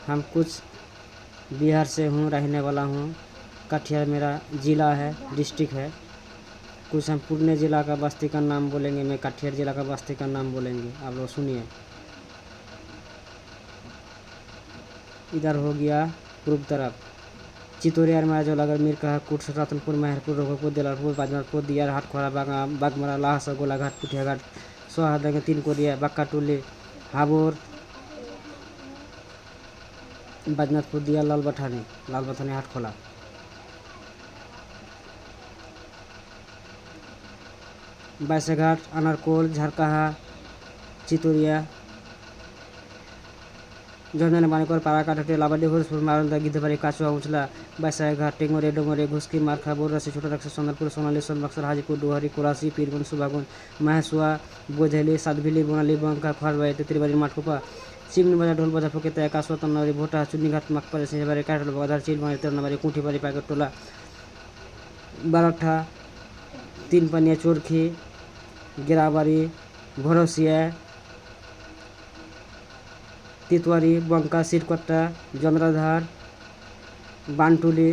हम कुछ बिहार से हूँ, रहने वाला हूँ। कटिहार मेरा ज़िला है, डिस्ट्रिक्ट है। कुछ हम पुणे ज़िला का बस्ती का नाम बोलेंगे, मैं कटिहार ज़िला का बस्ती का नाम बोलेंगे। आप लोग सुनिए। इधर हो गया पूर्व तरफ चितोरिया में जो लगर मीर कहा कुट रतनपुर मेहरपुर रोहपुर दिलारपुर बाजनापुर दियार हाट खोड़ा बागमरा लाहस गोलाघाट पुठियाघाट सोहादंग तीन कोरिया बक्का टोली हाबोर बाजनाथपुर दिया लाल बथानी हाट खोला। बाइसेघाट अनारकोल झारकाहा चितोरिया जंजन मानिकर पाराकाटे लाबाडी हरसपुर मारंदा गिद्धबाड़ी काचुआ उछला बाइसाघाट टेंगोरे डोंगरे घुसकी मारखा बोरसी छोटा रक्षा सोनलपुर सोनाली सोनबक्सर हाजीपुर डुहरी कोरासी पीरगंज सुभागुन महसुआ बोझेली सातभिली बोनाली बंका खरबाई तिरबाड़ी माटकोपा सिमनी बाजार ढोल बाजार फकेता कासुआ तन्नाबाड़ी भोटा चुन्नीघाट मकपाड़ी सिंहबाड़ी काटल बाजार चिलबाड़ी तेरनाबाड़ी कुठीबाड़ी पैकेट टोला बारठा तीन पनिया चोरखी गिराबाड़ी भरोसिया तितवारी बंका सिरकट्टा जंद्राधार बानटुली